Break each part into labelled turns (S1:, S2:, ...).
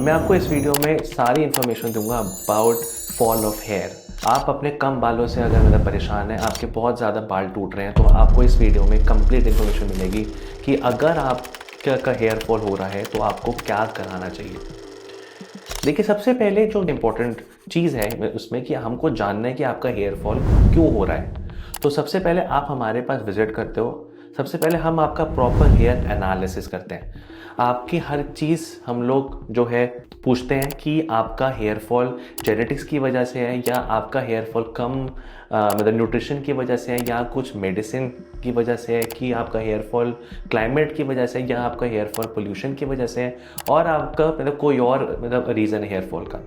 S1: मैं आपको इस वीडियो में सारी इन्फॉर्मेशन दूंगा अबाउट फॉल ऑफ हेयर। आप अपने कम बालों से अगर मतलब परेशान हैं, आपके बहुत ज़्यादा बाल टूट रहे हैं, तो आपको इस वीडियो में कंप्लीट इन्फॉर्मेशन मिलेगी कि अगर आपका हेयर फॉल हो रहा है तो आपको क्या कराना चाहिए। देखिए, सबसे पहले जो इम्पोर्टेंट चीज़ है उसमें कि हमको जानना है कि आपका हेयर फॉल क्यों हो रहा है। तो सबसे पहले आप हमारे पास विज़िट करते हो, सबसे पहले हम आपका प्रॉपर हेयर एनालिसिस करते हैं। आपकी हर चीज़ हम लोग जो है पूछते हैं कि आपका हेयर फॉल जेनेटिक्स की वजह से है या आपका हेयर फॉल कम मतलब न्यूट्रिशन की वजह से है या कुछ मेडिसिन की वजह से है कि आपका हेयर फॉल क्लाइमेट की वजह से या आपका हेयर फॉल पोल्यूशन की वजह से है और आपका मतलब कोई और मतलब रीज़न है हेयर फॉल का।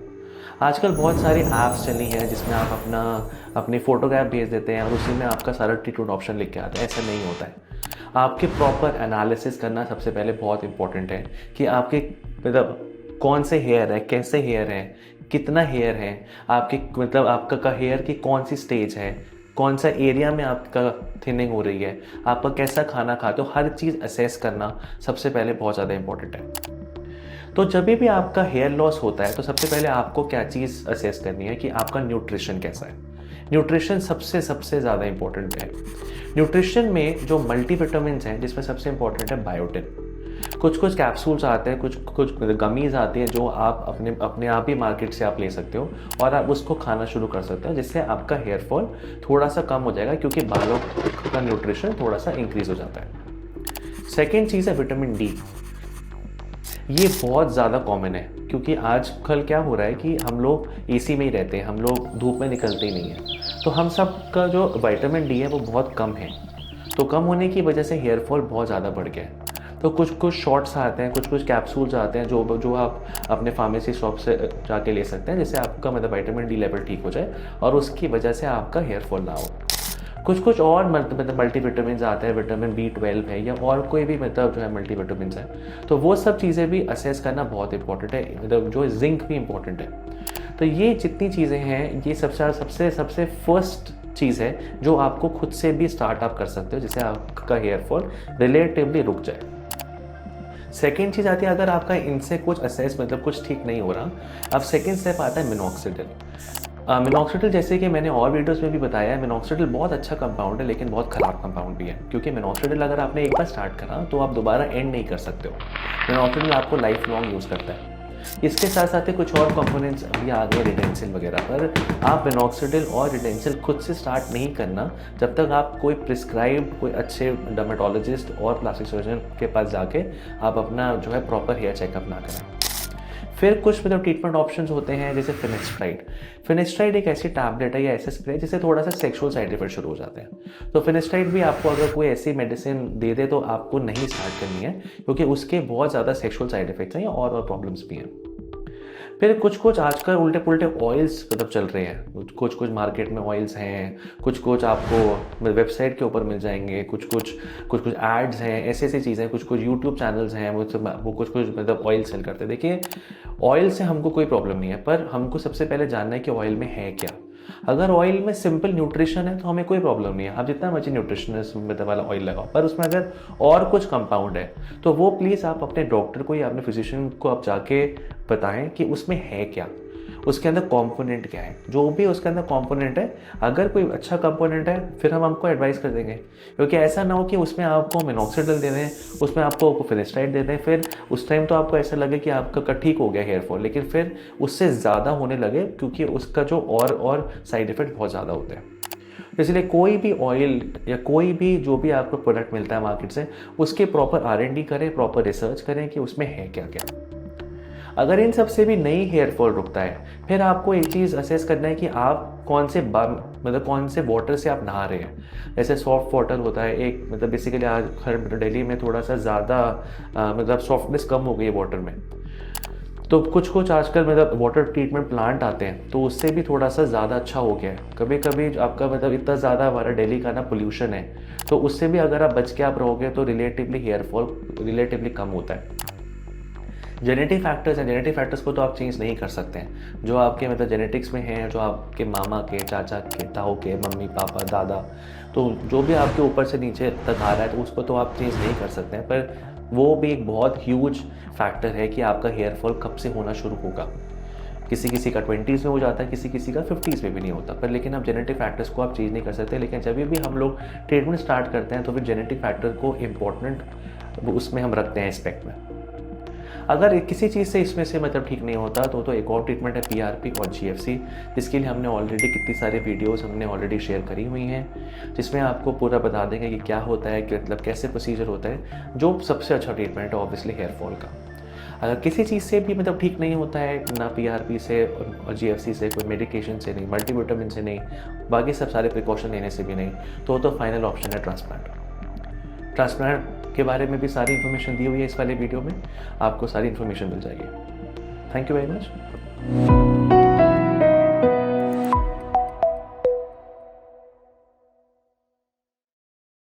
S1: आजकल बहुत सारी ऐप्स चली हैं जिसमें आप अपनी फ़ोटोग्राफ भेज देते हैं और उसी में आपका सारा ट्रीटमेंट ऑप्शन लिख के आता है। ऐसा नहीं होता है। आपके प्रॉपर एनालिसिस करना सबसे पहले बहुत इंपॉर्टेंट है कि आपके मतलब कौन से हेयर है, कैसे हेयर है, कितना हेयर है, आपके मतलब आपका हेयर की कौन सी स्टेज है, कौन सा एरिया में आपका थिनिंग हो रही है, आपका कैसा खाना खाते हो, हर चीज़ असेस करना सबसे पहले बहुत ज़्यादा इंपॉर्टेंट है। तो जब भी आपका हेयर लॉस होता है तो सबसे पहले आपको क्या चीज़ असेस करनी है कि आपका न्यूट्रिशन कैसा है। न्यूट्रिशन सबसे सबसे ज़्यादा इंपॉर्टेंट है। न्यूट्रिशन में जो मल्टीविटामिन्स हैं जिसमें सबसे इंपॉर्टेंट है बायोटिन। कुछ कुछ कैप्सूल्स आते हैं, कुछ कुछ गमीज आती हैं जो आप अपने अपने आप ही मार्केट से आप ले सकते हो और आप उसको खाना शुरू कर सकते हो, जिससे आपका हेयर फॉल थोड़ा सा कम हो जाएगा क्योंकि बालों का न्यूट्रिशन थोड़ा सा इंक्रीज हो जाता है। सेकेंड चीज़ है विटामिन डी। ये बहुत ज़्यादा कॉमन है क्योंकि आजकल क्या हो रहा है कि हम लोग एसी में ही रहते हैं, हम लोग धूप में निकलते ही नहीं हैं, तो हम सब का जो विटामिन डी है वो बहुत कम है। तो कम होने की वजह से हेयर फॉल बहुत ज़्यादा बढ़ गया है। तो कुछ कुछ शॉट्स आते हैं, कुछ कुछ कैप्सूल्स आते हैं जो आप अपने फार्मेसी शॉप से जाके ले सकते हैं, जिससे आपका मतलब विटामिन डी लेवल ठीक हो जाए और उसकी वजह से आपका हेयर फॉल ना हो। कुछ कुछ और मतलब मल्टीविटामिन्स आते हैं, विटामिन B12 है या और कोई भी मतलब जो है मल्टीविटामिन्स है, तो वो सब चीज़ें भी असेस करना बहुत इंपॉर्टेंट है। मतलब जो जिंक भी इंपॉर्टेंट है। तो ये जितनी चीज़ें हैं ये सबसे सबसे सबसे फर्स्ट चीज़ है जो आपको खुद से भी स्टार्टअप कर सकते हो, जिससे आपका हेयर फॉल रिलेटिवली रुक जाए। सेकेंड चीज़ आती है, अगर आपका इनसे कुछ असेस मतलब कुछ ठीक नहीं हो रहा, अब सेकेंड स्टेप आता है मिनॉक्सिडिल। मिनॉक्सिडिल, जैसे कि मैंने और वीडियोस में भी बताया है, मिनॉक्सिडिल बहुत अच्छा कंपाउंड है लेकिन बहुत ख़राब कंपाउंड भी है, क्योंकि मिनॉक्सिडिल अगर आपने एक बार स्टार्ट करा तो आप दोबारा एंड नहीं कर सकते हो। मिनॉक्सिडिल आपको लाइफ लॉन्ग यूज़ करता है। इसके साथ साथ ही कुछ और कंपोनेंट्स अभी आ गए रिडेंसिल वगैरह, पर आप मिनॉक्सिडिल और रिडेंसिल खुद से स्टार्ट नहीं करना जब तक आप कोई प्रिस्क्राइब कोई अच्छे डर्मेटोलॉजिस्ट और प्लास्टिक सर्जन के पास जाके आप अपना जो है प्रॉपर हेयर चेकअप ना करें। फिर कुछ मतलब ट्रीटमेंट ऑप्शंस होते हैं जैसे फिनेस्ट्राइड। फिनेस्ट्राइड एक ऐसी टैबलेट है या ऐसा स्प्रे है जिससे थोड़ा सा सेक्सुअल साइड इफेक्ट शुरू हो जाते हैं। तो फिनेस्ट्राइड भी आपको अगर कोई ऐसी मेडिसिन दे दे तो आपको नहीं स्टार्ट करनी है, क्योंकि उसके बहुत ज़्यादा सेक्सुअल साइड इफेक्ट्स हैं या और प्रॉब्लम्स भी हैं। फिर कुछ कुछ आजकल उल्टे पुल्टे ऑयल्स मतलब चल रहे हैं, कुछ कुछ मार्केट में ऑयल्स हैं, कुछ कुछ आपको वेबसाइट के ऊपर मिल जाएंगे, कुछ कुछ एड्स हैं, ऐसी ऐसी चीज़ें, कुछ कुछ यूट्यूब चैनल्स हैं वो कुछ कुछ मतलब ऑयल सेल करते हैं। देखिए, ऑयल से हमको कोई प्रॉब्लम नहीं है, पर हमको सबसे पहले जानना है कि ऑयल में है क्या। अगर ऑयल में सिंपल न्यूट्रिशन है तो हमें कोई प्रॉब्लम नहीं है, आप जितना मर्जी न्यूट्रिशनिस्ट मतलब वाला ऑयल लगाओ, पर उसमें अगर और कुछ कंपाउंड है तो वो प्लीज़ आप अपने डॉक्टर को या अपने फिजिशियन को आप जाके बताएं कि उसमें है क्या, उसके अंदर कंपोनेंट क्या है। जो भी उसके अंदर कंपोनेंट है, अगर कोई अच्छा कंपोनेंट है फिर हम आपको एडवाइस कर देंगे, क्योंकि ऐसा ना हो कि उसमें आपको मिनॉक्सिडिल दे दें, उसमें आपको फिनेस्ट्राइड दे दें, फिर उस टाइम तो आपको ऐसा लगे कि आपका ठीक हो गया हेयर फॉल, लेकिन फिर उससे ज़्यादा होने लगे क्योंकि उसका जो और साइड इफ़ेक्ट बहुत ज़्यादा होते हैं। इसलिए कोई भी ऑयल या कोई भी जो भी आपको प्रोडक्ट मिलता है मार्केट से, उसके प्रॉपर R&D करें, प्रॉपर रिसर्च करें कि उसमें है क्या क्या। अगर इन सब से भी नहीं हेयर फॉल रुकता है, फिर आपको एक चीज़ असेस करना है कि आप कौन से वाटर से आप नहा रहे हैं। जैसे सॉफ्ट वाटर होता है एक, मतलब बेसिकली आज दिल्ली में थोड़ा सा ज़्यादा मतलब सॉफ्टनेस कम हो गई है वाटर में, तो कुछ कुछ आजकल मतलब वाटर ट्रीटमेंट प्लांट आते हैं, तो उससे भी थोड़ा सा ज़्यादा अच्छा हो गया है। कभी कभी आपका मतलब इतना ज़्यादा हमारा दिल्ली का ना पोल्यूशन है, तो उससे भी अगर आप बच के आप रहोगे तो रिलेटिवली हेयर फॉल रिलेटिवली कम होता है। जेनेटिक फैक्टर्स हैं, जेनेटिक फैक्टर्स को तो आप चेंज नहीं कर सकते हैं, जो आपके मतलब जेनेटिक्स में हैं, जो आपके मामा के, चाचा के, ताऊ के, मम्मी पापा दादा, तो जो भी आपके ऊपर से नीचे तक आ रहा है तो उसको तो आप चेंज नहीं कर सकते हैं। पर वो भी एक बहुत ह्यूज फैक्टर है कि आपका हेयर फॉल कब से होना शुरू होगा। किसी किसी का 20s में हो जाता है, किसी किसी का 50s में भी नहीं होता, पर लेकिन आप जेनेटिक फैक्टर्स को आप चेंज नहीं कर सकते। लेकिन जब भी हम लोग ट्रीटमेंट स्टार्ट करते हैं तो फिर जेनेटिक फैक्टर को इम्पोर्टेंट उसमें हम रखते हैं एस्पेक्ट में। अगर किसी चीज़ से इसमें से मतलब ठीक नहीं होता तो एक और ट्रीटमेंट है PRP और GFC, जिसके लिए हमने ऑलरेडी कितनी सारी वीडियोस हमने ऑलरेडी शेयर करी हुई हैं, जिसमें आपको पूरा बता देंगे कि क्या होता है, कि मतलब कैसे प्रोसीजर होता है। जो सबसे अच्छा ट्रीटमेंट है ऑब्वियसली हेयर फॉल का। अगर किसी चीज़ से भी मतलब ठीक नहीं होता है, ना PRP से और GFC से, कोई मेडिकेशन से नहीं, मल्टीविटामिन से नहीं, बाकी सब सारे प्रिकॉशन लेने से भी नहीं, तो फाइनल ऑप्शन है ट्रांसप्लांट। ट्रांसप्लांट के बारे में भी सारी इन्फॉर्मेशन दी हुई है इस वाले वीडियो में, आपको सारी इन्फॉर्मेशन मिल जाएगी। Thank you very much.